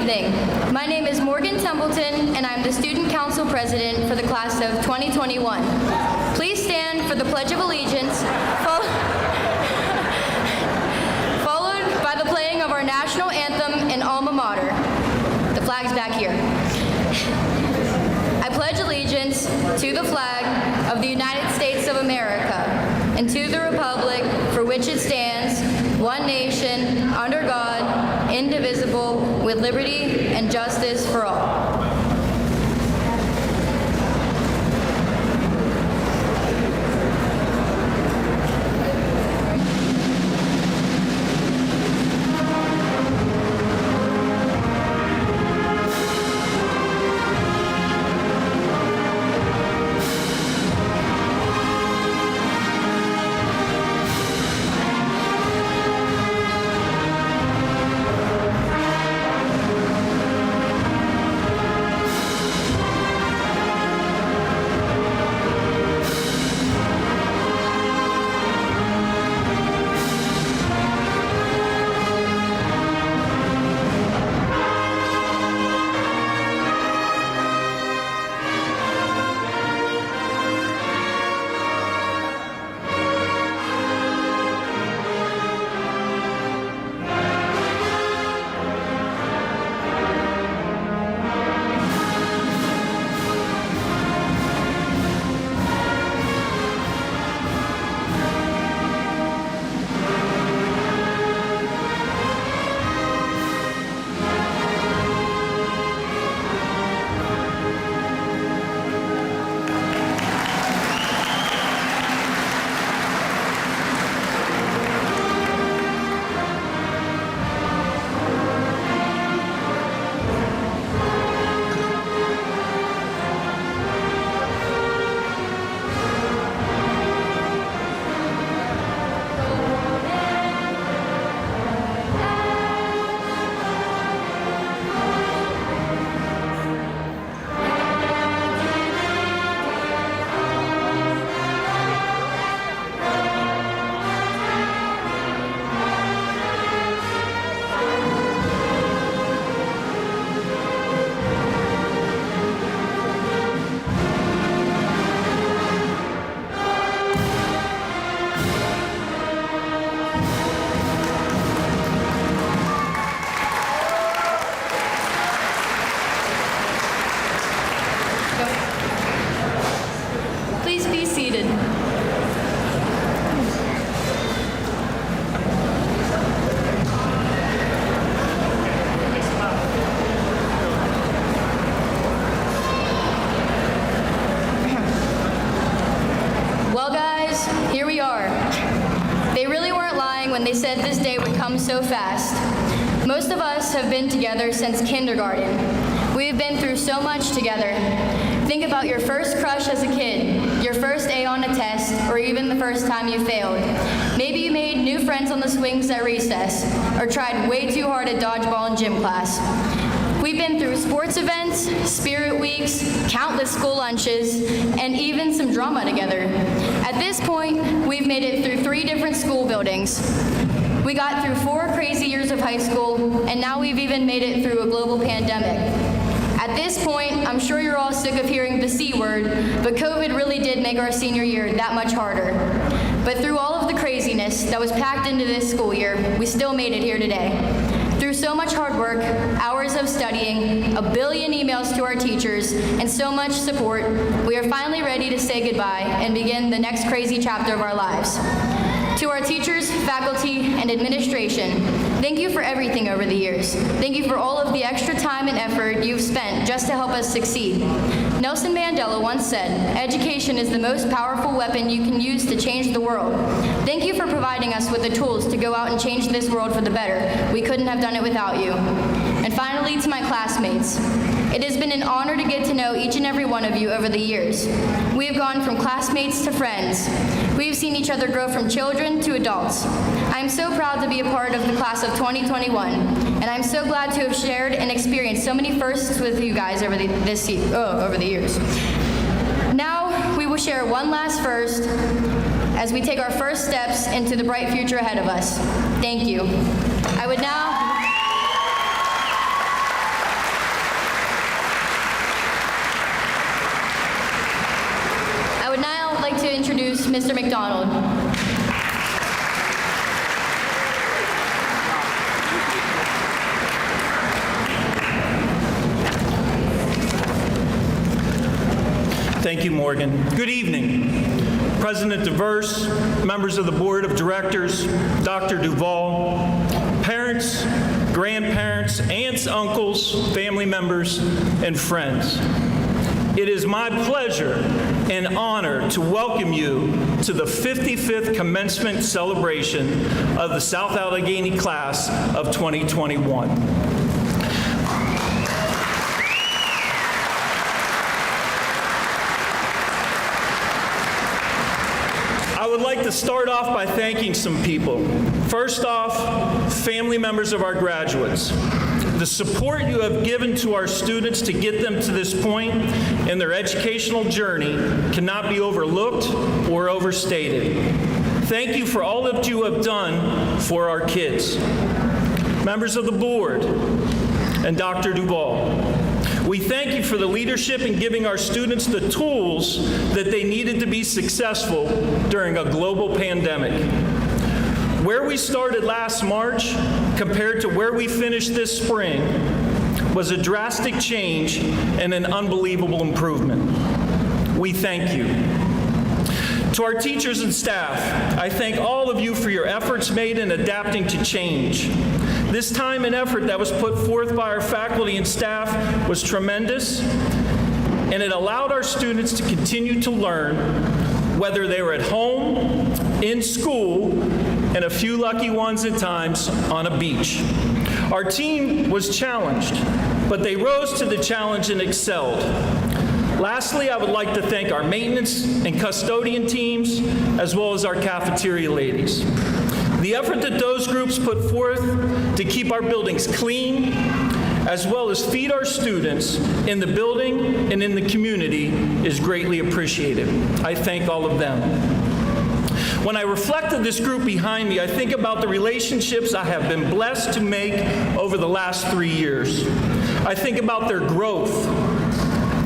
evening. My name is Morgan Templeton, and I'm the Student Council President for the class of 2021. Please stand for the Pledge of Allegiance, followed by the playing of our national anthem and alma mater. The flag's back here. I pledge allegiance to the flag of the United States of America and to the republic for which it stands, one nation, under God, indivisible, with liberty and justice for all. Please be seated. Well, guys, here we are. They really weren't lying when they said this day would come so fast. Most of us have been together since kindergarten. We've been through so much together. Think about your first crush as a kid, your first A on a test, or even the first time you failed. Maybe you made new friends on the swings at recess, or tried way too hard at dodgeball in gym class. We've been through sports events, spirit weeks, countless school lunches, and even some drama together. At this point, we've made it through 3 different school buildings. We got through 4 crazy years of high school, and now we've even made it through a global pandemic. At this point, I'm sure you're all sick of hearing the C word, but COVID really did make our senior year that much harder. But through all of the craziness that was packed into this school year, we still made it here today. Through so much hard work, hours of studying, a billion emails to our teachers, and so much support, we are finally ready to say goodbye and begin the next crazy chapter of our lives. To our teachers, faculty, and administration, thank you for everything over the years. Thank you for all of the extra time and effort you've spent just to help us succeed. Nelson Mandela once said, "Education is the most powerful weapon you can use to change the world." Thank you for providing us with the tools to go out and change this world for the better. We couldn't have done it without you. And finally, to my classmates, it has been an honor to get to know each and every one of you over the years. We have gone from classmates to friends. We've seen each other grow from children to adults. I am so proud to be a part of the class of 2021, and I'm so glad to have shared and experienced so many firsts with you guys over the years. Now, we will share one last first as we take our first steps into the bright future ahead of us. Thank you. I would now Mr. McDonald. Thank you, Morgan. Good evening. President DeVerse, members of the Board of Directors, Dr. Duvall, parents, grandparents, aunts, uncles, family members, and friends. It is my pleasure and honor to welcome you to the 55th commencement celebration of the South Allegheny class of 2021. I would like to start off by thanking some people. First off, family members of our graduates. The support you have given to our students to get them to this point in their educational journey cannot be overlooked or overstated. Thank you for all that you have done for our kids. Members of the board and Dr. Duvall, we thank you for the leadership in giving our students the tools that they needed to be successful during a global pandemic. Where we started last March compared to where we finished this spring was a drastic change and an unbelievable improvement. We thank you. To our teachers and staff, I thank all of you for your efforts made in adapting to change. This time and effort that was put forth by our faculty and staff was tremendous, and it allowed our students to continue to learn, whether they were at home, in school, and a few lucky ones at times on a beach. Our team was challenged, but they rose to the challenge and excelled. Lastly, I would like to thank our maintenance and custodian teams, as well as our cafeteria ladies. The effort that those groups put forth to keep our buildings clean, as well as feed our students in the building and in the community, is greatly appreciated. I thank all of them. When I reflect on this group behind me, I think about the relationships I have been blessed to make over the last 3 years. I think about their growth,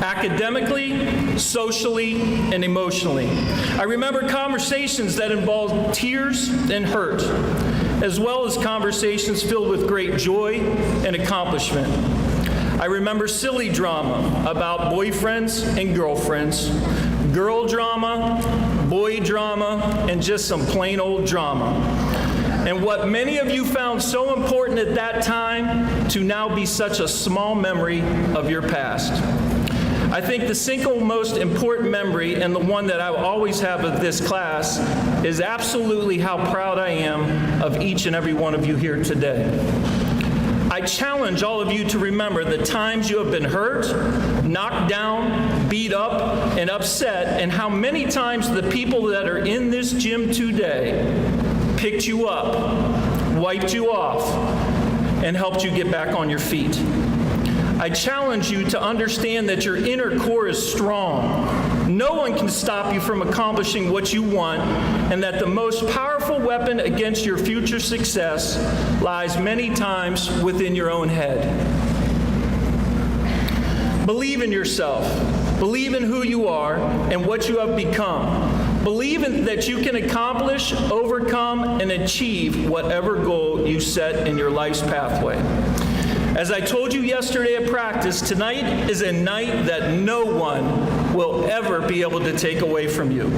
academically, socially, and emotionally. I remember conversations that involved tears and hurt, as well as conversations filled with great joy and accomplishment. I remember silly drama about boyfriends and girlfriends, girl drama, boy drama, and just some plain old drama. And what many of you found so important at that time to now be such a small memory of your past. I think the single most important memory, and the one that I will always have of this class, is absolutely how proud I am of each and every one of you here today. I challenge all of you to remember the times you have been hurt, knocked down, beat up, and upset, and how many times the people that are in this gym today picked you up, wiped you off, and helped you get back on your feet. I challenge you to understand that your inner core is strong. No one can stop you from accomplishing what you want, and that the most powerful weapon against your future success lies many times within your own head. Believe in yourself. Believe in who you are and what you have become. Believe in that you can accomplish, overcome, and achieve whatever goal you set in your life's pathway. As I told you yesterday at practice, tonight is a night that no one will ever be able to take away from you.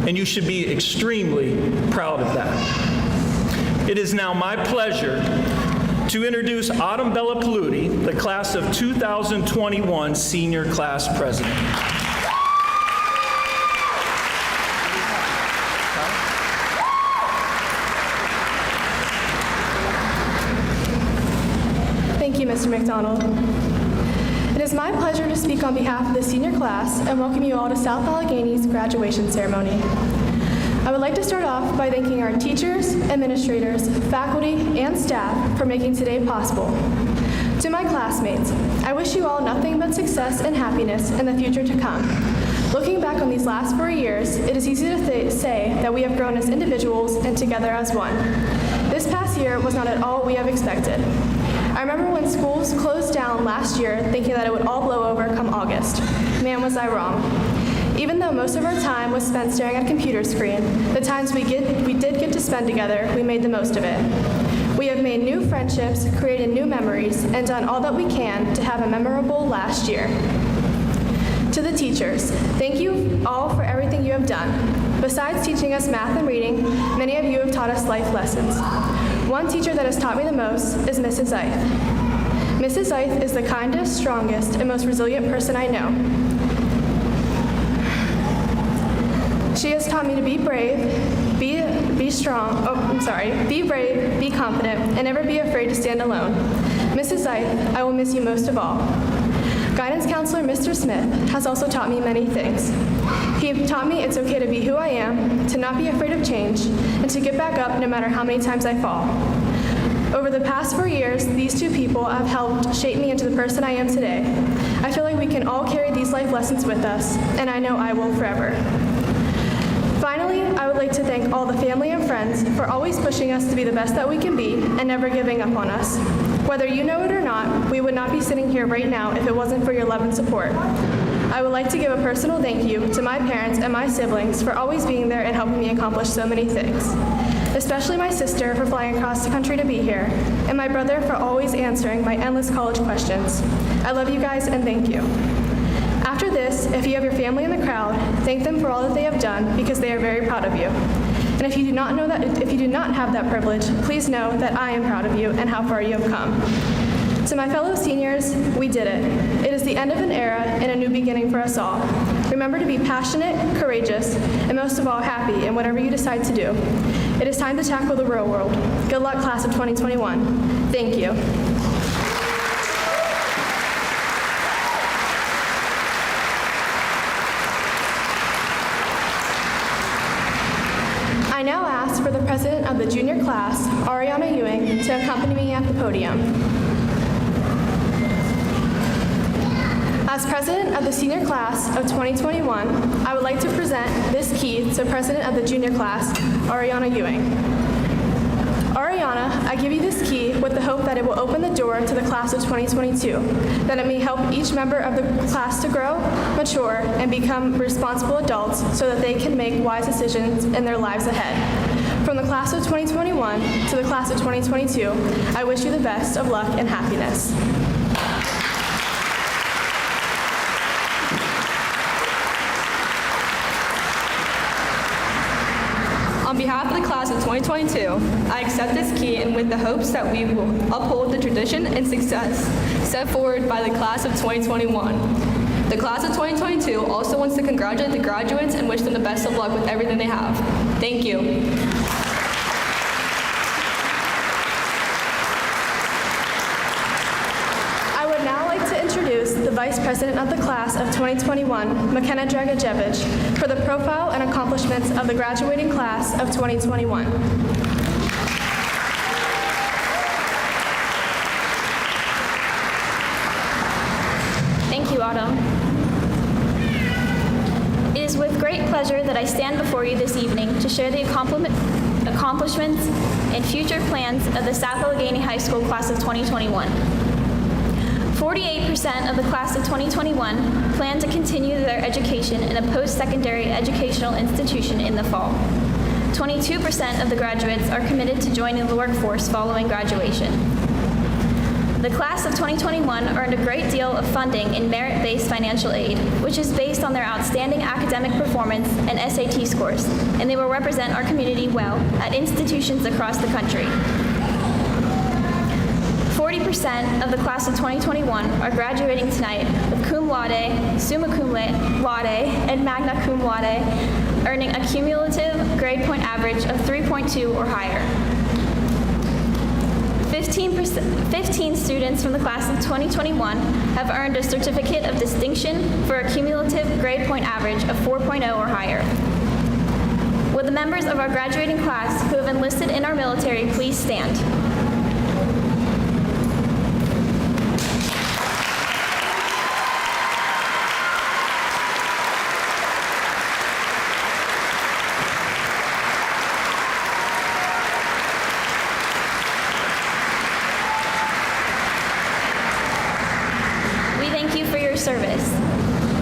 And you should be extremely proud of that. It is now my pleasure to introduce Autumn Bella Paluti, the class of 2021 senior class president. Thank you, Mr. McDonald. It is my pleasure to speak on behalf of the senior class and welcome you all to South Allegheny's graduation ceremony. I would like to start off by thanking our teachers, administrators, faculty, and staff for making today possible. To my classmates, I wish you all nothing but success and happiness in the future to come. Looking back on these last 4 years, it is easy to say that we have grown as individuals and together as one. This past year was not at all what we have expected. I remember when schools closed down last year thinking that it would all blow over come August. Man, was I wrong. Even though most of our time was spent staring at a computer screen, the times we did get to spend together, we made the most of it. We have made new friendships, created new memories, and done all that we can to have a memorable last year. To the teachers, thank you all for everything you have done. Besides teaching us math and reading, many of you have taught us life lessons. One teacher that has taught me the most is Mrs. Eith. Mrs. Eith is the kindest, strongest, and most resilient person I know. She has taught me to be brave, be brave, be confident, and never be afraid to stand alone. Mrs. Eith, I will miss you most of all. Guidance counselor Mr. Smith has also taught me many things. He taught me it's okay to be who I am, to not be afraid of change, and to get back up no matter how many times I fall. Over the past 4 years, these two people have helped shape me into the person I am today. I feel like we can all carry these life lessons with us, and I know I will forever. Finally, I would like to thank all the family and friends for always pushing us to be the best that we can be and never giving up on us. Whether you know it or not, we would not be sitting here right now if it wasn't for your love and support. I would like to give a personal thank you to my parents and my siblings for always being there and helping me accomplish so many things. Especially my sister for flying across the country to be here, and my brother for always answering my endless college questions. I love you guys and thank you. After this, if you have your family in the crowd, thank them for all that they have done because they are very proud of you. And if you do not have that privilege, please know that I am proud of you and how far you have come. To my fellow seniors, we did it. It is the end of an era and a new beginning for us all. Remember to be passionate, courageous, and most of all, happy in whatever you decide to do. It is time to tackle the real world. Good luck, class of 2021. Thank you. I now ask for the president of the junior class, Ariana Ewing, to accompany me at the podium. As president of the senior class of 2021, I would like to present this key to president of the junior class, Ariana Ewing. Ariana, I give you this key with the hope that it will open the door to the class of 2022, that it may help each member of the class to grow, mature, and become responsible adults so that they can make wise decisions in their lives ahead. From the class of 2021 to the class of 2022, I wish you the best of luck and happiness. On behalf of the class of 2022, I accept this key and with the hopes that we will uphold the tradition and success set forward by the class of 2021. The class of 2022 also wants to congratulate the graduates and wish them the best of luck with everything they have. Thank you. I would now like to introduce the Vice President of the class of 2021, Mckenna Dragajevic, for the profile and accomplishments of the graduating class of 2021. Thank you, Autumn. It is with great pleasure that I stand before you this evening to share the accomplishments and future plans of the South Allegheny High School class of 2021. 48% of the class of 2021 plan to continue their education in a post-secondary educational institution in the fall. 22% of the graduates are committed to joining the workforce following graduation. The class of 2021 earned a great deal of funding in merit-based financial aid, which is based on their outstanding academic performance and SAT scores, and they will represent our community well at institutions across the country. 40% of the class of 2021 are graduating tonight with cum laude, summa cum laude, and magna cum laude, earning a cumulative grade point average of 3.2 or higher. 15 students from the class of 2021 have earned a certificate of distinction for a cumulative grade point average of 4.0 or higher. Will the members of our graduating class who have enlisted in our military please stand? Service.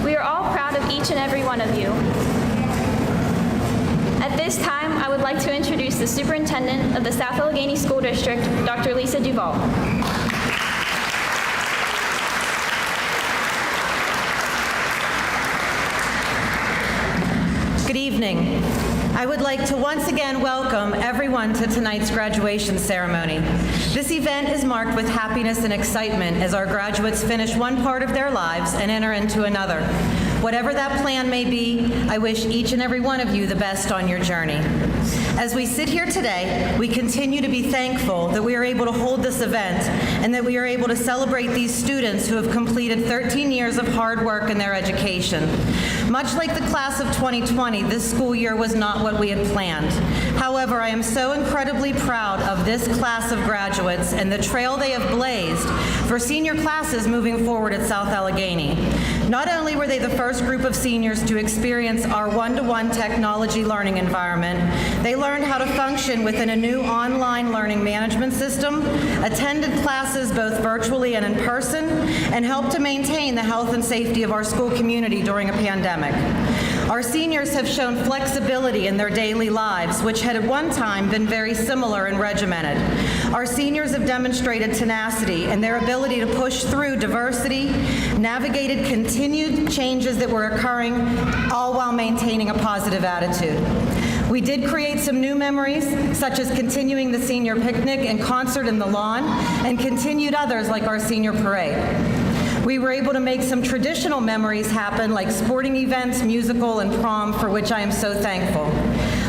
We are all proud of each each and every one of you. At this time, I would like to introduce the Superintendent of the South Allegheny School District, Dr. Lisa Duval. Good evening. I would like to once again welcome everyone to tonight's graduation ceremony. This event is marked with happiness and excitement as our graduates finish one part of their lives and enter into another. Whatever that plan may be, I wish each and every one of you the best on your journey. As we sit here today, we continue to be thankful that we are able to hold this event and that we are able to celebrate these students who have completed 13 years of hard work in their education. Much like the class of 2020, this school year was not what we had planned. However, I am so incredibly proud of this class of graduates and the trail they have blazed for senior classes moving forward at South Allegheny. Not only were they the first group of seniors to experience our one-to-one technology learning environment, they learned how to function within a new online learning management system, attended classes both virtually and in person, and helped to maintain the health and safety of our school community during a pandemic. Our seniors have shown flexibility in their daily lives, which had at one time been very similar and regimented. Our seniors have demonstrated tenacity and their ability to push through diversity, navigated continued changes that were occurring, all while maintaining a positive attitude. We did create some new memories, such as continuing the senior picnic and concert in the lawn, and continued others like our senior parade. We were able to make some traditional memories happen, like sporting events, musical, and prom, for which I am so thankful.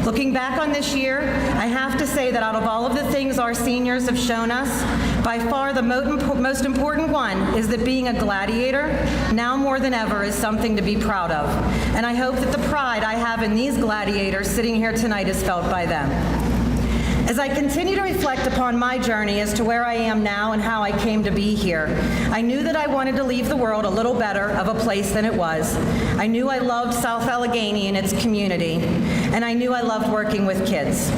Looking back on this year, I have to say that out of all of the things our seniors have shown us, by far the most important one is that being a gladiator, now more than ever, is something to be proud of. And I hope that the pride I have in these gladiators sitting here tonight is felt by them. As I continue to reflect upon my journey as to where I am now and how I came to be here, I knew that I wanted to leave the world a little better of a place than it was. I knew I loved South Allegheny and its community, and I knew I loved working with kids.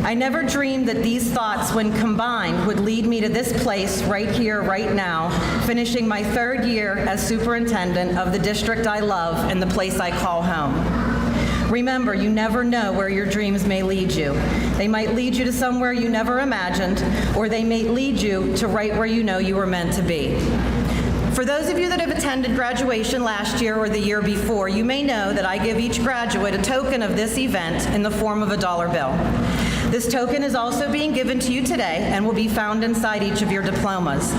I never dreamed that these thoughts, when combined, would lead me to this place right here, right now, finishing my third year as superintendent of the district I love and the place I call home. Remember, you never know where your dreams may lead you. They might lead you to somewhere you never imagined, or they may lead you to right where you know you were meant to be. For those of you that have attended graduation last year or the year before, you may know that I give each graduate a token of this event in the form of a $1 bill. This token is also being given to you today and will be found inside each of your diplomas.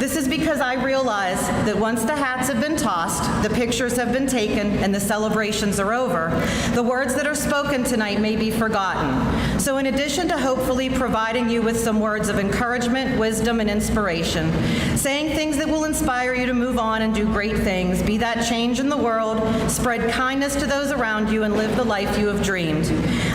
This is because I realize that once the hats have been tossed, the pictures have been taken, and the celebrations are over, the words that are spoken tonight may be forgotten. So in addition to hopefully providing you with some words of encouragement, wisdom, and inspiration, saying things that will inspire you to move on and do great things, be that change in the world, spread kindness to those around you, and live the life you have dreamed,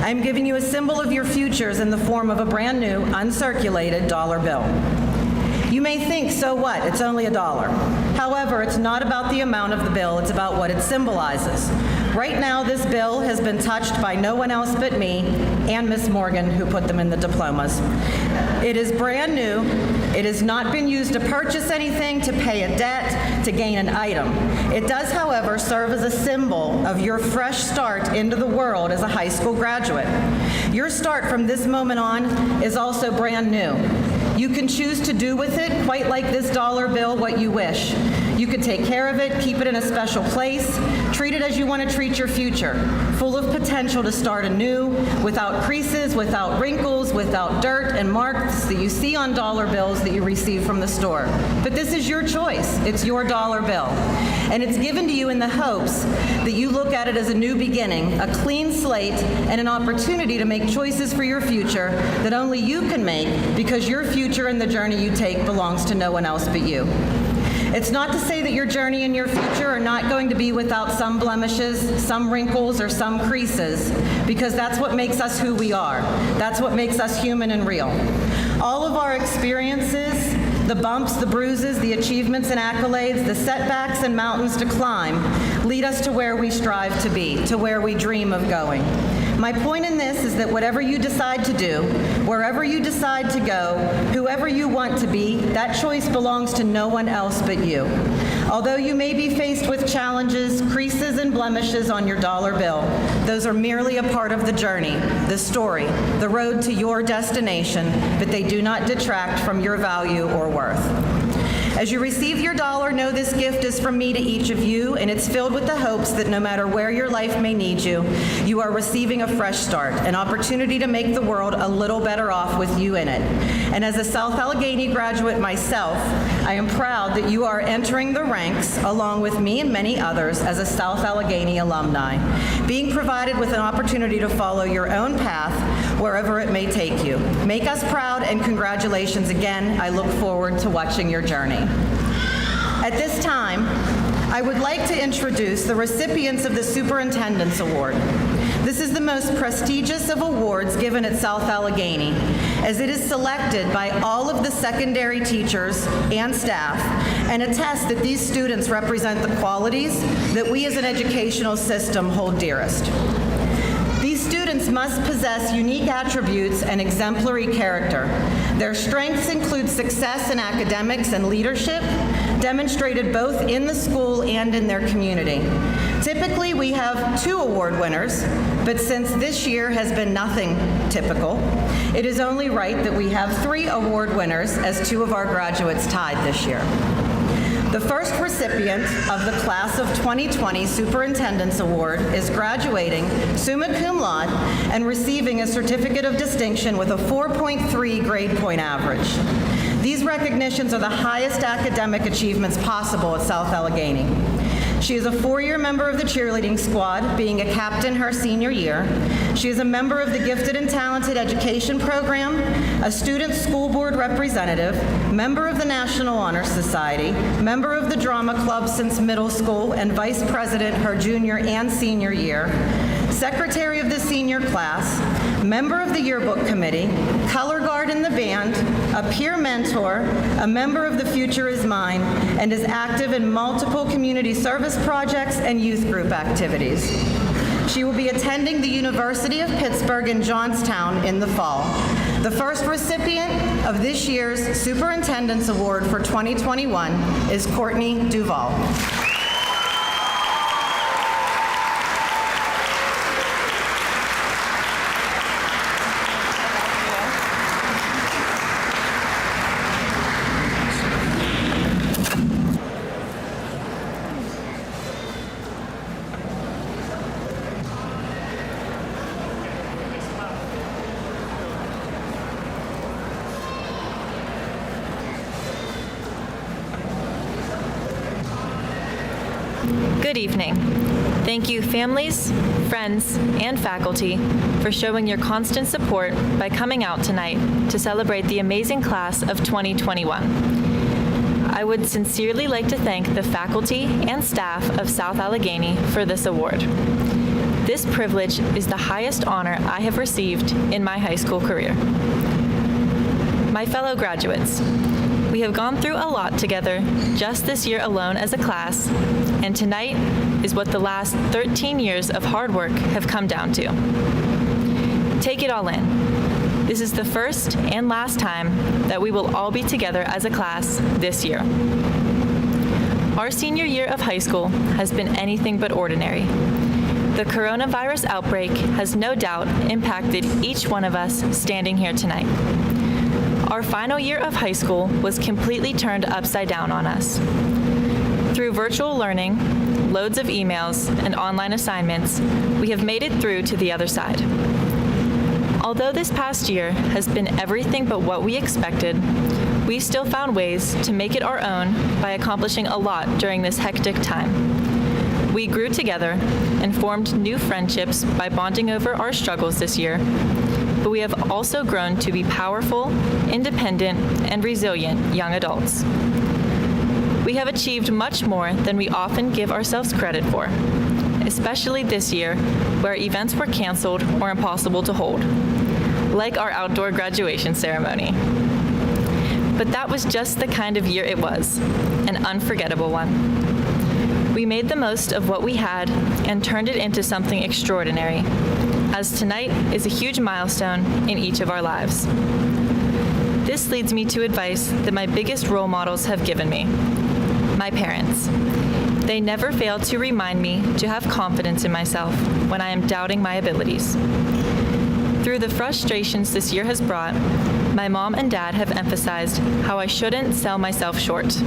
I'm giving you a symbol of your futures in the form of a brand new, uncirculated $1 bill. You may think, so what? It's only $1. However, it's not about the amount of the bill, it's about what it symbolizes. Right now, this bill has been touched by no one else but me and Miss Morgan, who put them in the diplomas. It is brand new. It has not been used to purchase anything, to pay a debt, to gain an item. It does, however, serve as a symbol of your fresh start into the world as a high school graduate. Your start from this moment on is also brand new. You can choose to do with it, quite like this $1 bill, what you wish. You could take care of it, keep it in a special place, treat it as you want to treat your future, full of potential to start anew, without creases, without wrinkles, without dirt and marks that you see on $1 bills that you receive from the store. But this is your choice. It's your $1 bill. And it's given to you in the hopes that you look at it as a new beginning, a clean slate, and an opportunity to make choices for your future that only you can make, because your future and the journey you take belongs to no one else but you. It's not to say that your journey and your future are not going to be without some blemishes, some wrinkles, or some creases, because that's what makes us who we are. That's what makes us human and real. All of our experiences, the bumps, the bruises, the achievements and accolades, the setbacks and mountains to climb, lead us to where we strive to be, to where we dream of going. My point in this is that whatever you decide to do, wherever you decide to go, whoever you want to be, that choice belongs to no one else but you. Although you may be faced with challenges, creases, and blemishes on your dollar bill, those are merely a part of the journey, the story, the road to your destination, but they do not detract from your value or worth. As you receive your dollar, know this gift is from me to each of you, and it's filled with the hopes that no matter where your life may need you, you are receiving a fresh start, an opportunity to make the world a little better off with you in it. And as a South Allegheny graduate myself, I am proud that you are entering the ranks, along with me and many others, as a South Allegheny alumni, being provided with an opportunity to follow your own path wherever it may take you. Make us proud, and congratulations again. I look forward to watching your journey. At this time, I would like to introduce the recipients of the Superintendents Award. This is the most prestigious of awards given at South Allegheny, as it is selected by all of the secondary teachers and staff, and attests that these students represent the qualities that we as an educational system hold dearest. These students must possess unique attributes and exemplary character. Their strengths include success in academics and leadership, demonstrated both in the school and in their community. Typically, we have 2 award winners, but since this year has been nothing typical, it is only right that we have 3 award winners, as 2 of our graduates tied this year. The first recipient of the Class of 2020 Superintendents Award is graduating summa cum laude and receiving a Certificate of Distinction with a 4.3 grade point average. These recognitions are the highest academic achievements possible at South Allegheny. She is a 4-year member of the cheerleading squad, being a captain her senior year. She is a member of the Gifted and Talented Education Program, a student school board representative, member of the National Honor Society, member of the Drama Club since middle school, and vice president her junior and senior year, secretary of the senior class, member of the yearbook committee, color guard in the band, a peer mentor, a member of the Future Is Mine, and is active in multiple community service projects and youth group activities. She will be attending the University of Pittsburgh in Johnstown in the fall. The first recipient of this year's Superintendent's Award for 2021 is Courtney Duval. Good evening. Thank you, families, friends, and faculty for showing your constant support by coming out tonight to celebrate the amazing class of 2021. I would sincerely like to thank the faculty and staff of South Allegheny for this award. This privilege is the highest honor I have received in my high school career. My fellow graduates, we have gone through a lot together just this year alone as a class, and tonight is what the last 13 years of hard work have come down to. Take it all in. This is the first and last time that we will all be together as a class this year. Our senior year of high school has been anything but ordinary. The coronavirus outbreak has no doubt impacted each one of us standing here tonight. Our final year of high school was completely turned upside down on us. Through virtual learning, loads of emails, and online assignments, we have made it through to the other side. Although this past year has been everything but what we expected, we still found ways to make it our own by accomplishing a lot during this hectic time. We grew together and formed new friendships by bonding over our struggles this year, but we have also grown to be powerful, independent, and resilient young adults. We have achieved much more than we often give ourselves credit for, especially this year where events were canceled or impossible to hold, like our outdoor graduation ceremony. But that was just the kind of year it was, an unforgettable one. We made the most of what we had and turned it into something extraordinary, as tonight is a huge milestone in each of our lives. This leads me to advice that my biggest role models have given me, my parents. They never fail to remind me to have confidence in myself when I am doubting my abilities. Through the frustrations this year has brought, my mom and dad have emphasized how I shouldn't sell myself short.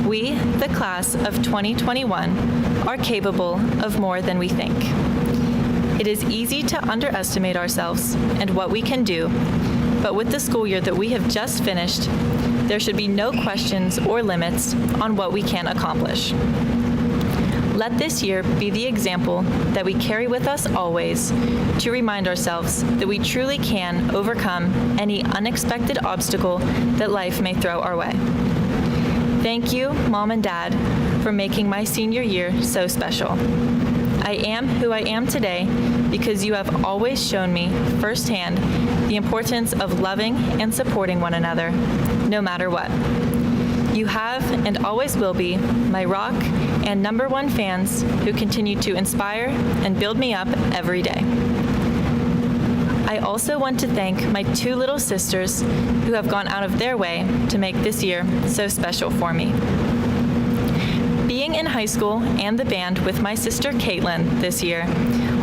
We, the class of 2021, are capable of more than we think. It is easy to underestimate ourselves and what we can do, but with the school year that we have just finished, there should be no questions or limits on what we can accomplish. Let this year be the example that we carry with us always to remind ourselves that we truly can overcome any unexpected obstacle that life may throw our way. Thank you, Mom and Dad, for making my senior year so special. I am who I am today because you have always shown me firsthand the importance of loving and supporting one another, no matter what. You have and always will be my rock and #1 fans who continue to inspire and build me up every day. I also want to thank my 2 little sisters who have gone out of their way to make this year so special for me. Being in high school and the band with my sister Caitlin this year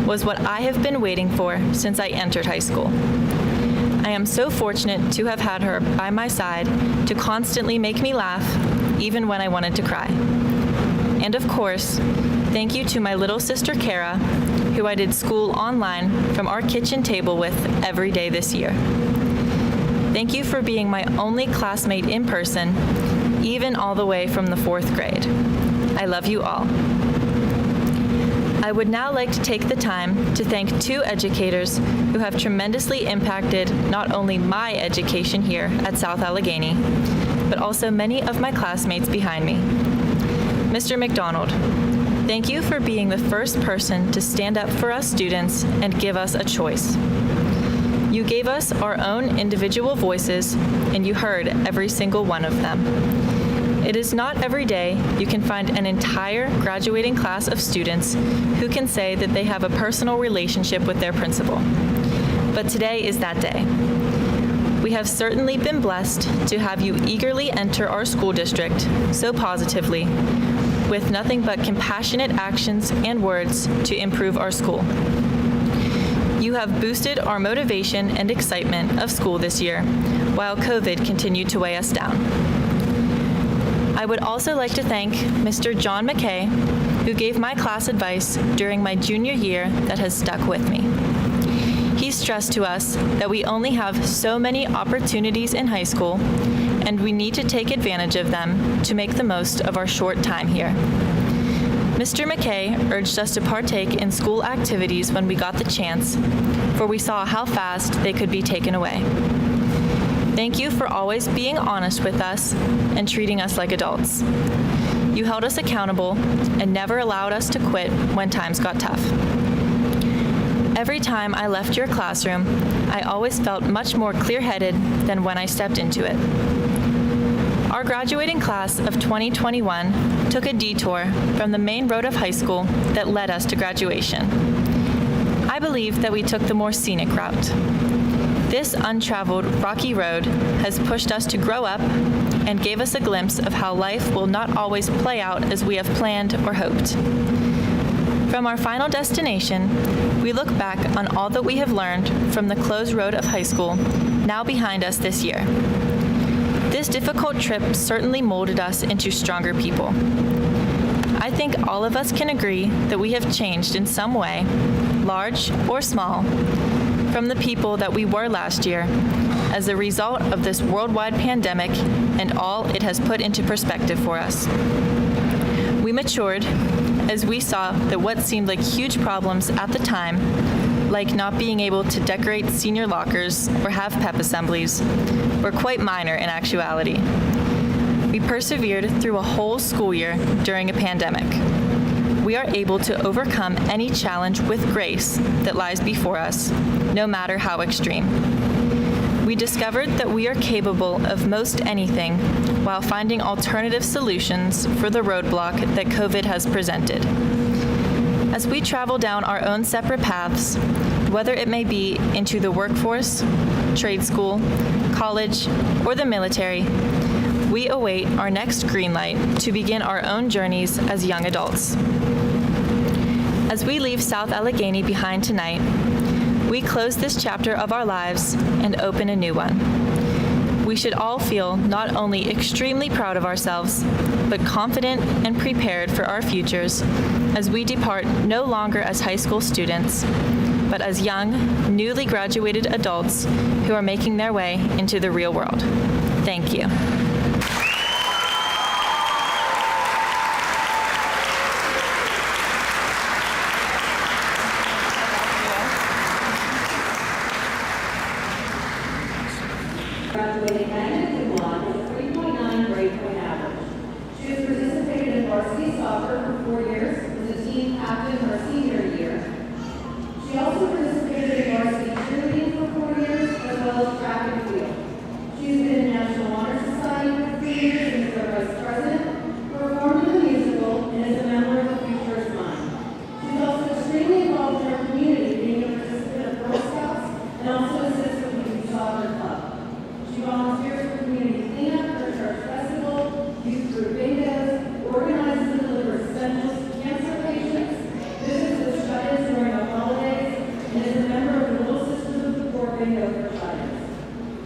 was what I have been waiting for since I entered high school. I am so fortunate to have had her by my side to constantly make me laugh, even when I wanted to cry. And of course, thank you to my little sister Kara, who I did school online from our kitchen table with every day this year. Thank you for being my only classmate in person, even all the way from the 4th grade. I love you all. I would now like to take the time to thank 2 educators who have tremendously impacted not only my education here at South Allegheny, but also many of my classmates behind me. Mr. McDonald, thank you for being the first person to stand up for us students and give us a choice. You gave us our own individual voices, and you heard every single one of them. It is not every day you can find an entire graduating class of students who can say that they have a personal relationship with their principal. But today is that day. We have certainly been blessed to have you eagerly enter our school district so positively, with nothing but compassionate actions and words to improve our school. You have boosted our motivation and excitement of school this year, while COVID continued to weigh us down. I would also like to thank Mr. John McKay, who gave my class advice during my junior year that has stuck with me. He stressed to us that we only have so many opportunities in high school, and we need to take advantage of them to make the most of our short time here. Mr. McKay urged us to partake in school activities when we got the chance, for we saw how fast they could be taken away. Thank you for always being honest with us and treating us like adults. You held us accountable and never allowed us to quit when times got tough. Every time I left your classroom, I always felt much more clear-headed than when I stepped into it. Our graduating class of 2021 took a detour from the main road of high school that led us to graduation. I believe that we took the more scenic route. This untraveled, rocky road has pushed us to grow up and gave us a glimpse of how life will not always play out as we have planned or hoped. From our final destination, we look back on all that we have learned from the closed road of high school, now behind us this year. This difficult trip certainly molded us into stronger people. I think all of us can agree that we have changed in some way, large or small, from the people that we were last year as a result of this worldwide pandemic and all it has put into perspective for us. We matured as we saw that what seemed like huge problems at the time, like not being able to decorate senior lockers or have pep assemblies, were quite minor in actuality. We persevered through a whole school year during a pandemic. We are able to overcome any challenge with grace that lies before us, no matter how extreme. We discovered that we are capable of most anything while finding alternative solutions for the roadblock that COVID has presented. As we travel down our own separate paths, whether it may be into the workforce, trade school, college, or the military, we await our next green light to begin our own journeys as young adults. As we leave South Allegheny behind tonight, we close this chapter of our lives and open a new one. We should all feel not only extremely proud of ourselves, but confident and prepared for our futures as we depart no longer as high school students, but as young, newly graduated adults who are making their way into the real world. Thank you. Graduating 1951 with a 3.9 grade point average. She has participated in varsity soccer for 4 years, was a team captain her senior year. She also participated in varsity cheerleading for 4 years, as well as track and field. She's been in National Honor Society for 3 years and is their vice president, performed in the musical, and is a member of the Futurist Mind. She's also extremely involved in her community, being a participant of Girl Scouts and also assists with the Youth Soccer Club. She volunteers for community cleanup, for church festival, youth group bingos, organizes and delivers essentials to cancer patients, visits with shut-ins during the holidays, and is a member of the Little Sisters of the Poor bingo for shut-ins.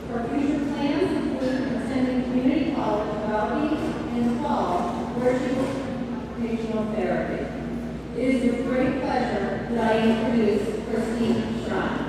Her future plans include attending community college about in the fall, where she will occupational therapy. It is with great pleasure that I introduce Christine Shrine.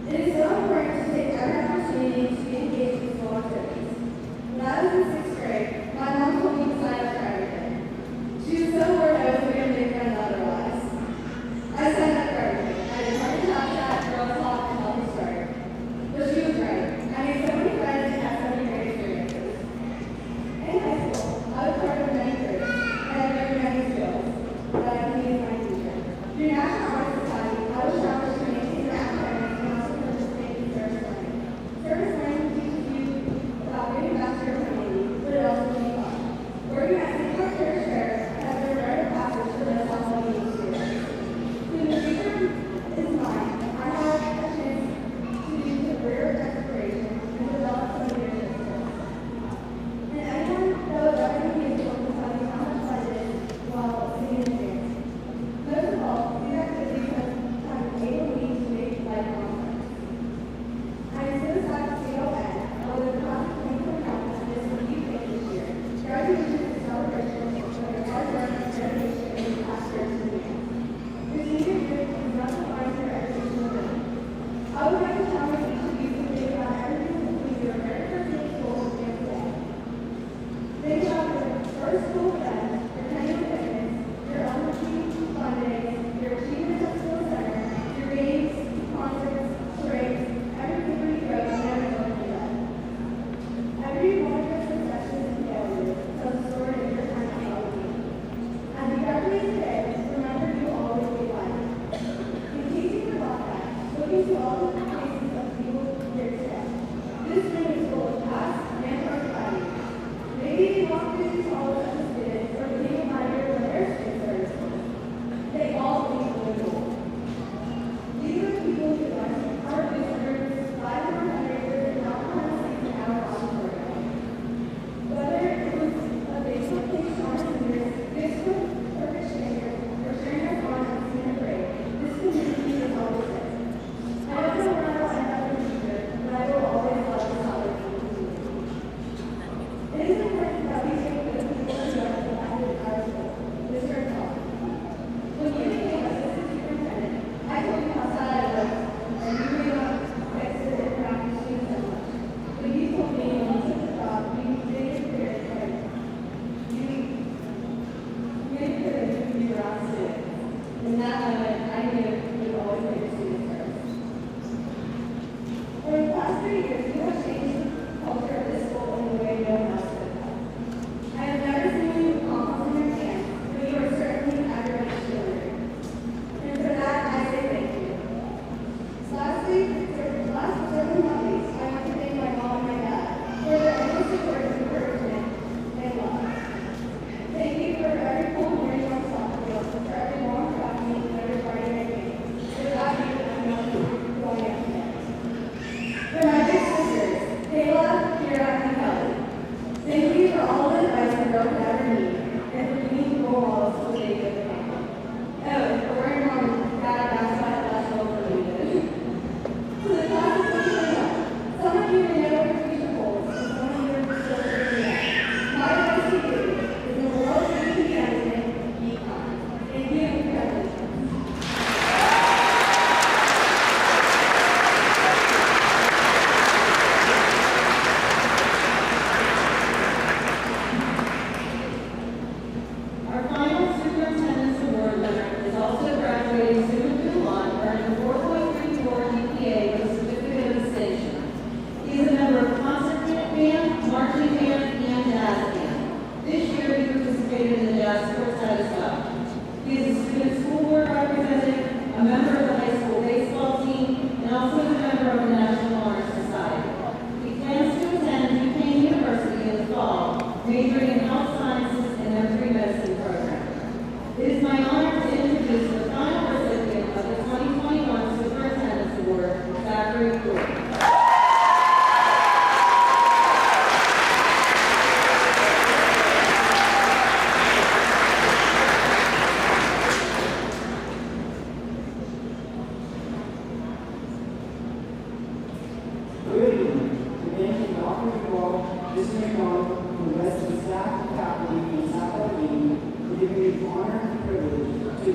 It is so important to take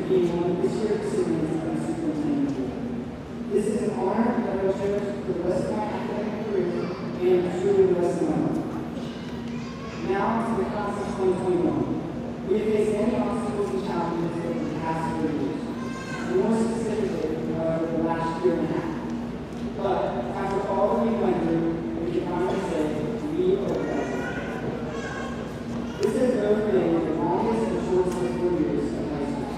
being one of this year's recipients of the Superintendent Award. This is an honor that I will cherish for the rest of my academic career and truly the rest of my life. Now to the class of 2021. We have faced many obstacles and challenges over the past 4 years, and more specifically, the last year and a half. But after all that we went through, we can finally say, we are better. This has both been the longest and shortest of 4 years of high school.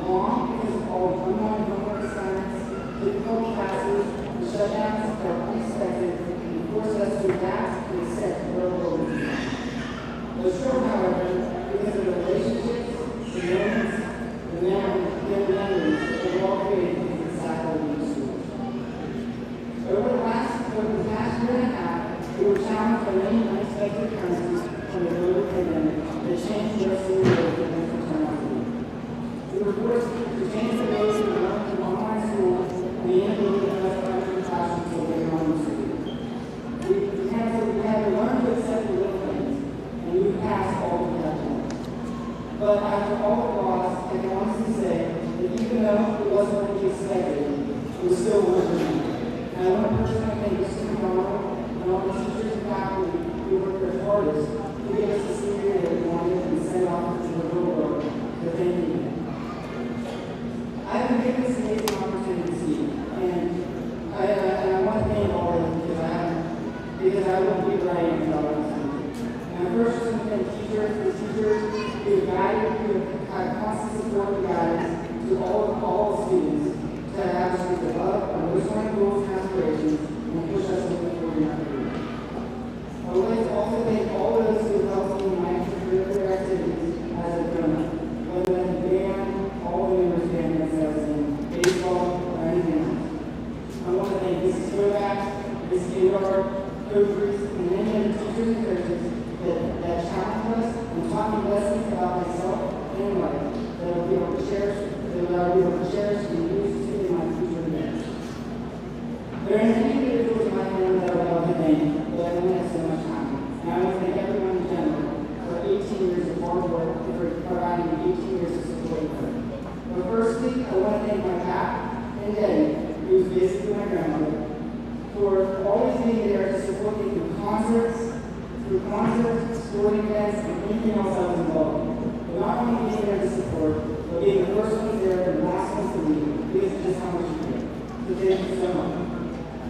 Long because of all the online homework assignments, difficult classes, the shutdowns that are unexpected, and force us to adapt and accept what our world is. But short, however, because of the relationships, the moments, the memories that we've all created in the South Allegheny schools. Over the past year and a half, we were challenged by many unexpected occurrences from the global pandemic that changed the rest of the world for them to turn out to be. We were forced to change the ways we learned from online school and the inability of us to enter the classrooms so later on in school. We had to learn to accept the little things, and we passed all we had to learn. But after all the loss, I can honestly say that even though it wasn't what we expected, it was still worth it. And I want to personally thank Mr. McDonald and all the teachers and faculty who worked their hardest to give us the senior that we wanted and send off into the real world. So thank you. I've been given this amazing opportunity to speak, and I want to thank all of them because I wouldn't be where I am without all of them. And first, just want to thank the teachers who have guided, who have constant support and guidance to all the students to have us develop our most learning goals and aspirations and push us moving forward in our career. I would like to also thank all of those who have helped me in my extracurricular activities as a grown up, whether that's the band, all the members of band that I was in, baseball, or anything else. I want to thank Mrs. Kovac, Ms. Gilbert, coaches, and many other teachers and coaches that challenged us and taught me lessons about myself and life that I will be able to cherish and use to in my future endeavors. There are many individuals in my family that I would love to thank, but I only have so much time. And I want to thank everyone in general for 18 years of hard work and for providing me 18 years of support and courage. But firstly, I want to thank my Pat and Debbie, who is basically my grandmother, for always being there to support me through concerts, sporting events, and anything else I was involved in. But not only being there to support, but being the first ones there and the last ones to leave, because of just how much you care. So thank you so much.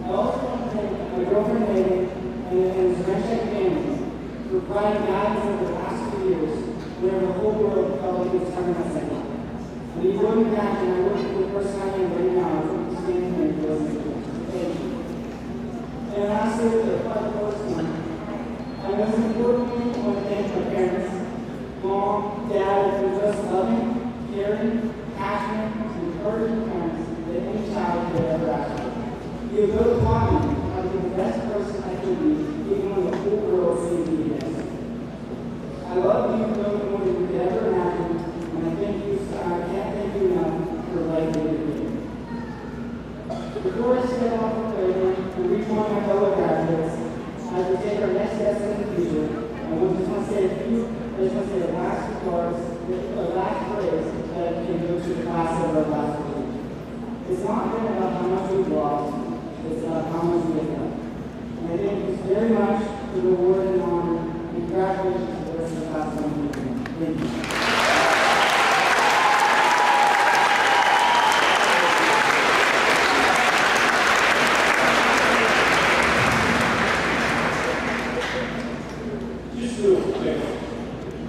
I also want to thank my girlfriend Megan and the Dragajevic family for providing guidance over the last 2 years, where the whole world felt like it was turning upside down. When you wouldn't imagine I wouldn't be the person I am right now, I wouldn't be standing here for those people. Thank you. And lastly, the first one. I most importantly want to thank my parents, Mom, Dad, for just loving, caring, passionate, and encouraging parents that any child could ever ask for. You have both taught me how to be the best person I could be, even when the whole world seemed to be against me. I love you both more than you could ever imagine, and I can't thank you enough for the life that you're living. Before I step off the podium and rejoin my fellow graduates, as we take our next steps in the future, I just want to say the last phrase that can go to the class of our last week. It's not been about how much we've lost, it's about how much we have done. And I thank you very much for the reward and honor, and congratulations to the rest of the class of 2021. Thank you.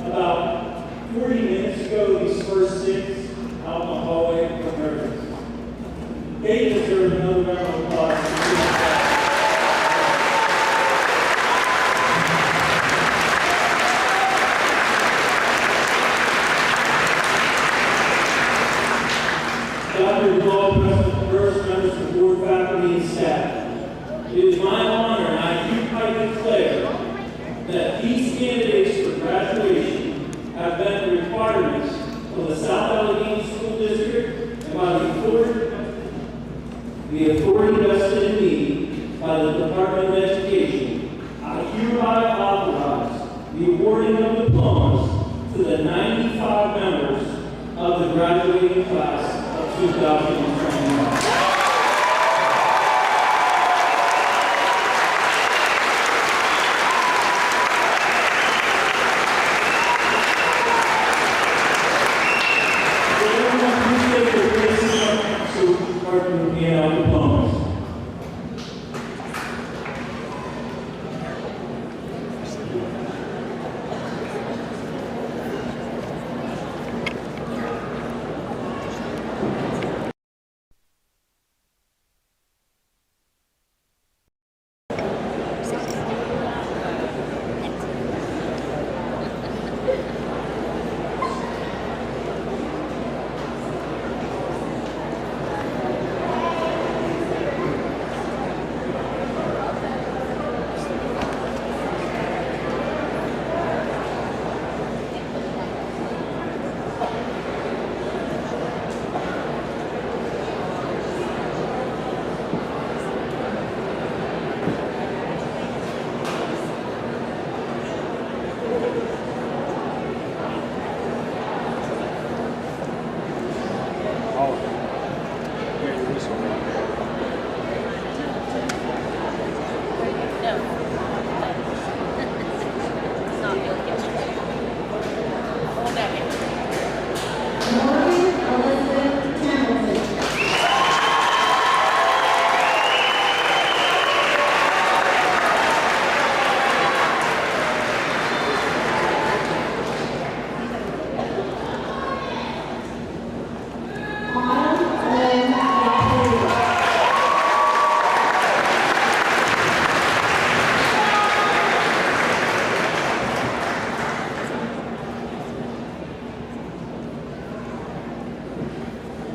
About 40 minutes ago, these first 6 out in the hallway were nervous. They deserve another round of applause. Dr. Law, first members of the board, faculty, and staff. It is my honor, and I hereby declare that these candidates for graduation have met the requirements of the South Allegheny School District and by the authority vested in me by the Department of Education. I hereby authorize the awarding of diplomas to the 95 members of the graduation graduating class of 2021.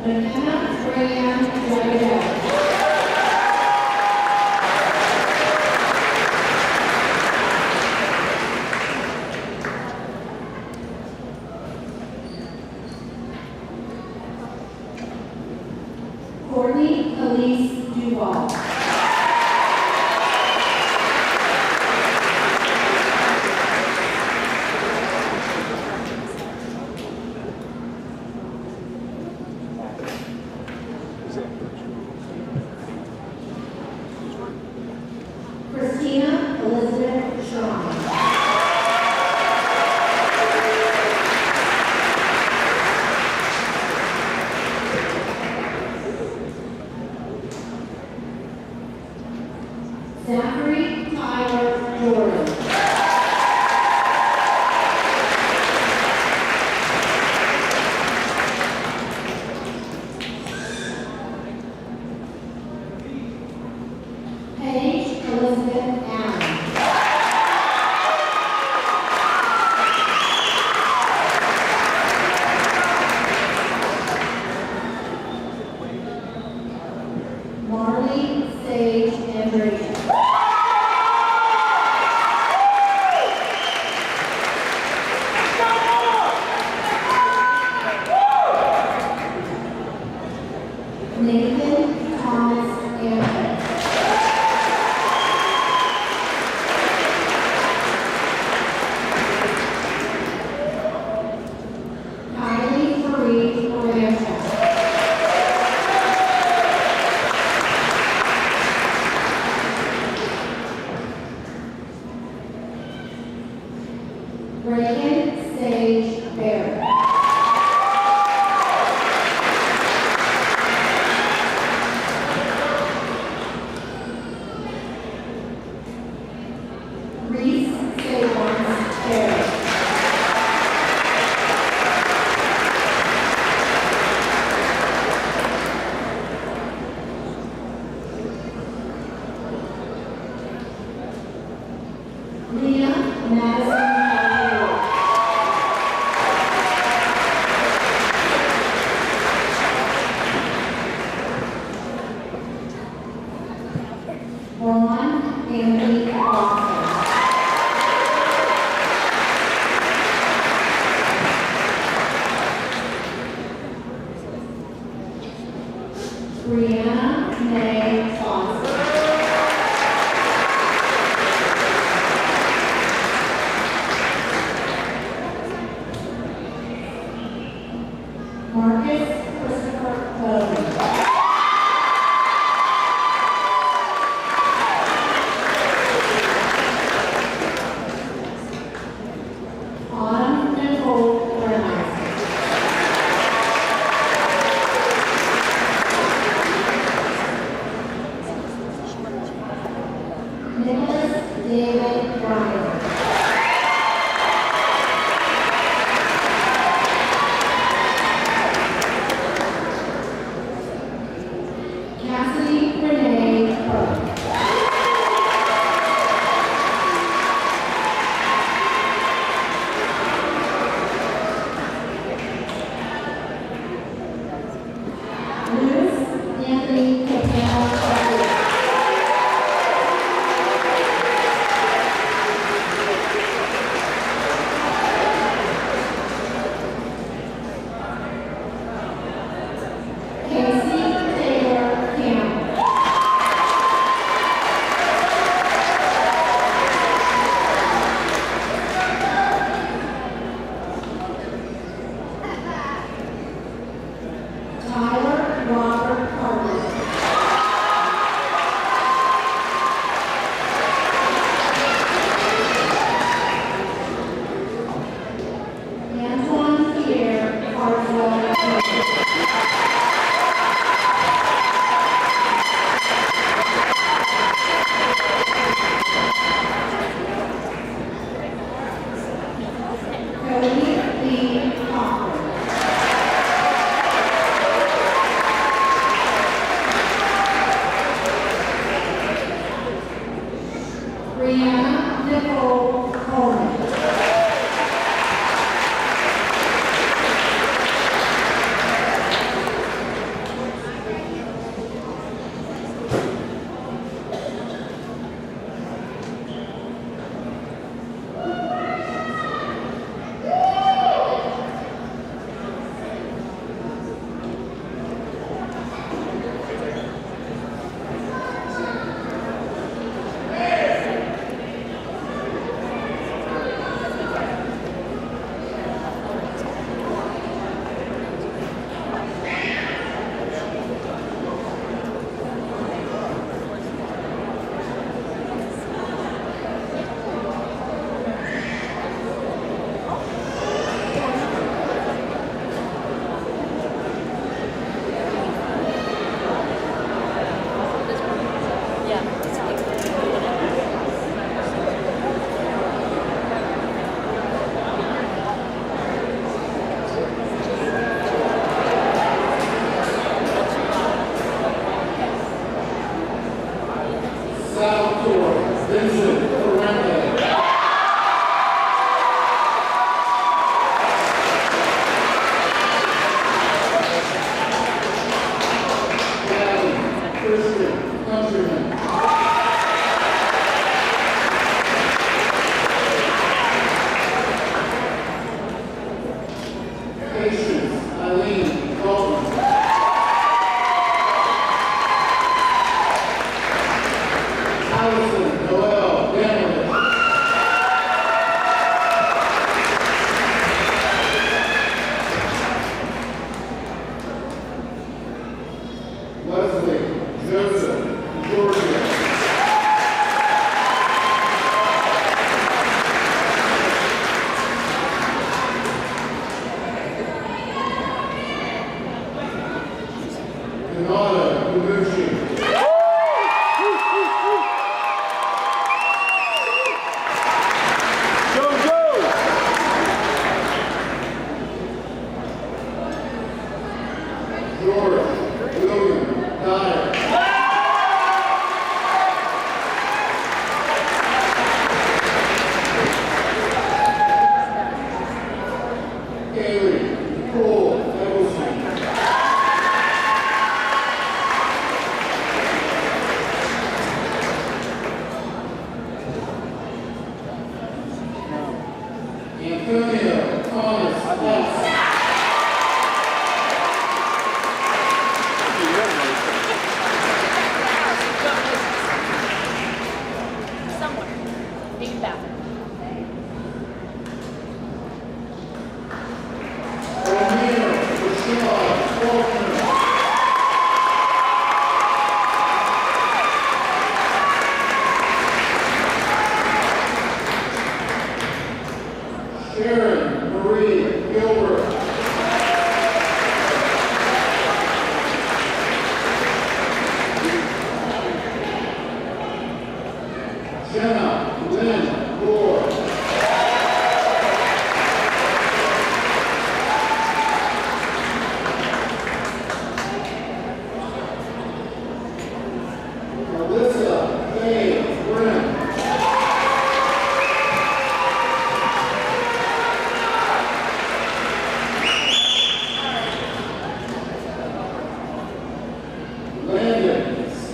Mckenna Dragajevic. Courtney Elise Duval. Christina Elizabeth Shawn. Zachary Tyler Jordan. Paige Elizabeth Allen. Marley Sage Andrea. Nathan Thomas Anderson. Kylie Marie Rancho. Reagan Sage Barrett. Reese Savons Barrett. Leah Madison O'Leary. Ron Anthony Boston. Brianna May Foster. Marcus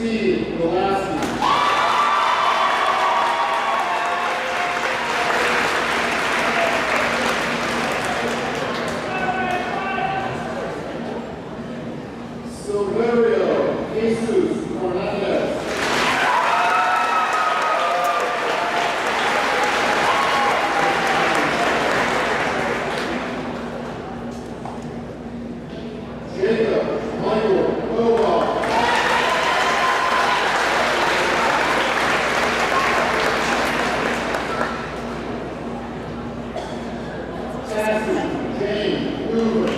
Steve Gillespie. Silverio Jesus Hernandez. Jacob Michael Koval. Cassie Jane Hoover.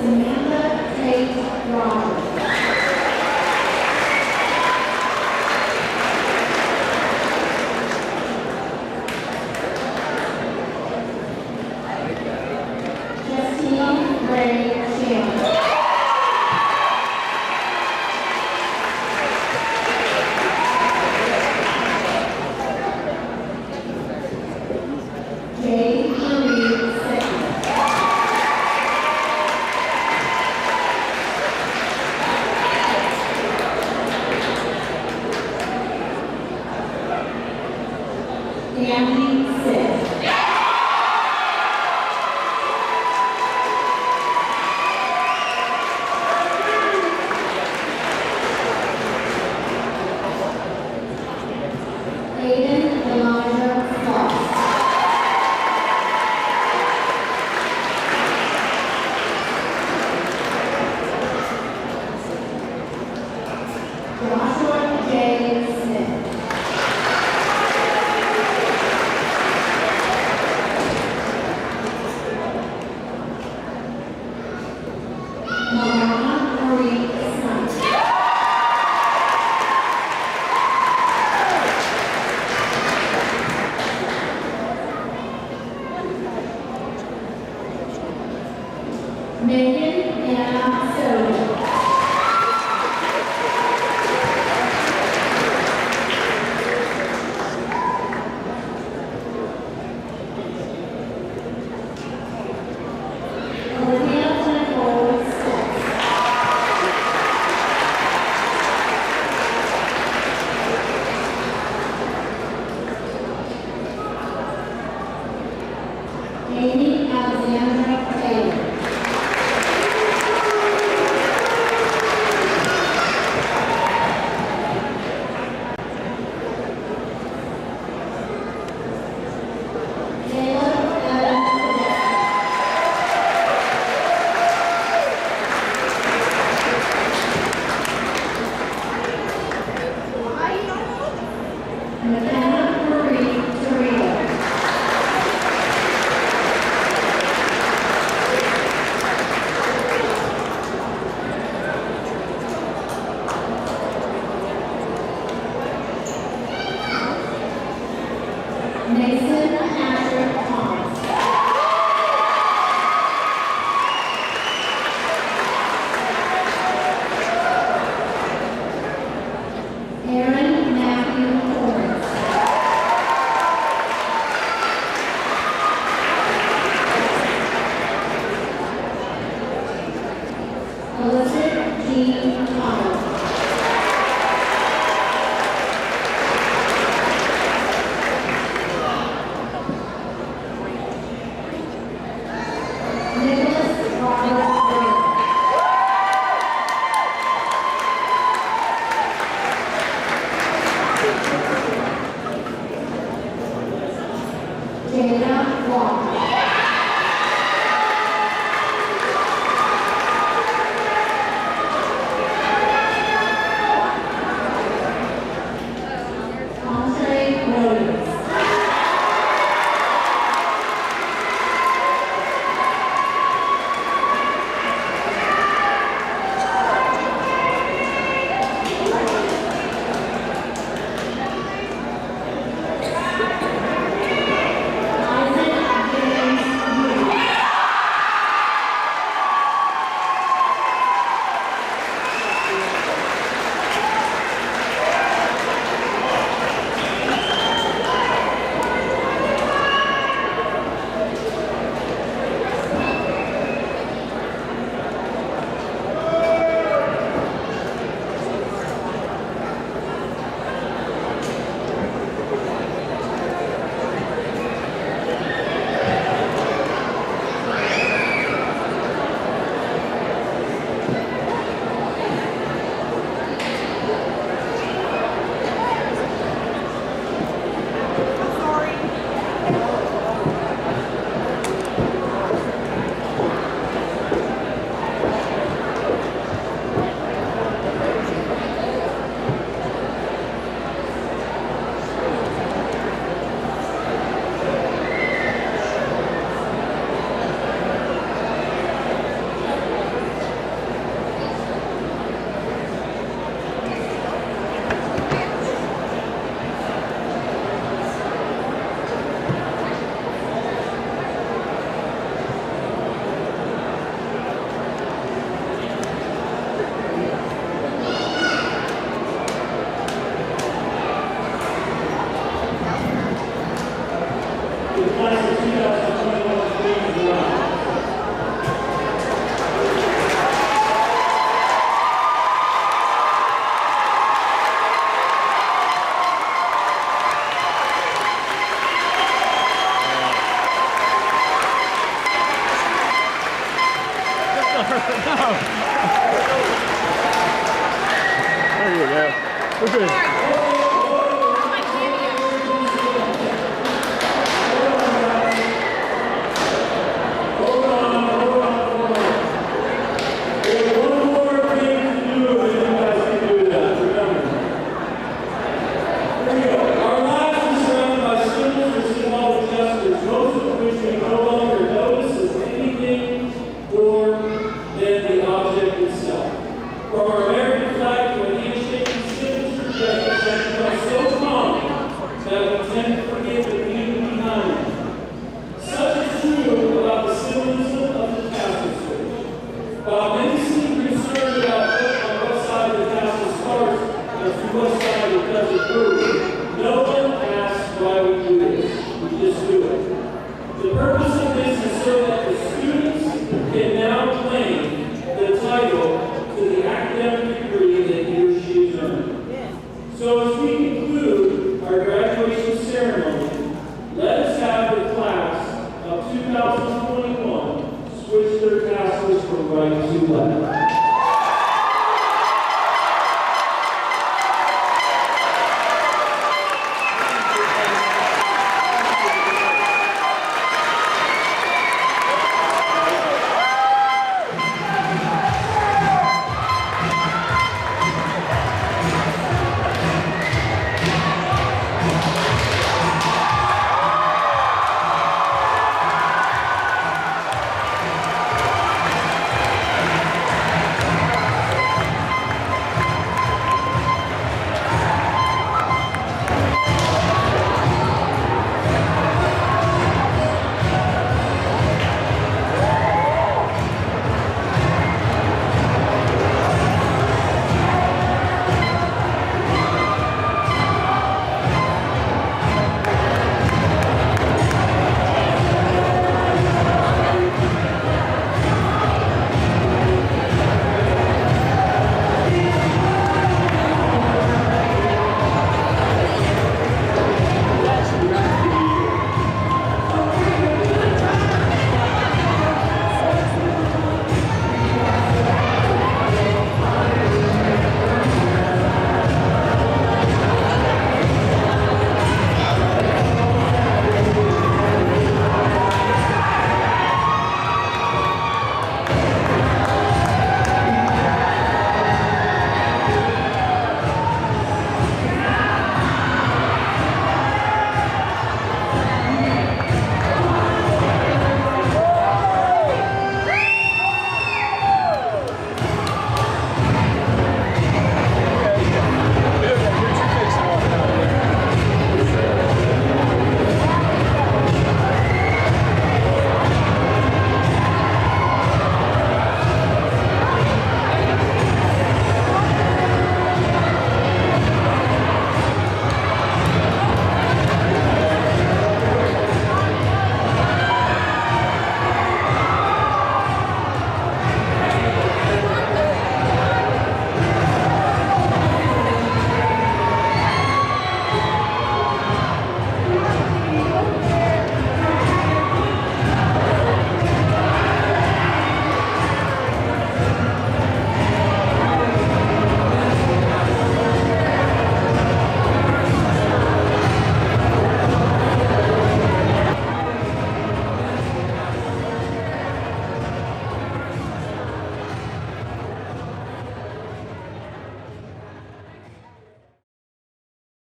Samantha Tate Rogers. Justine Ray Chandler. Jade Marie Sickman. Andy Sick. Aiden Elijah Fox. Joshua J. Smith. Mariana Marie Smith. Megan Anna Soto. Olivia Nicole Stokes. Amy Alexandra Taylor. Caleb Evan Fidel. Mckenna Marie Torito. Mason Patrick Thomas. Aaron Matthew Torres. Elizabeth Jean Thomas. Nicholas Robert Burke. Jada Walker. We're good. Switch their classes from right to left.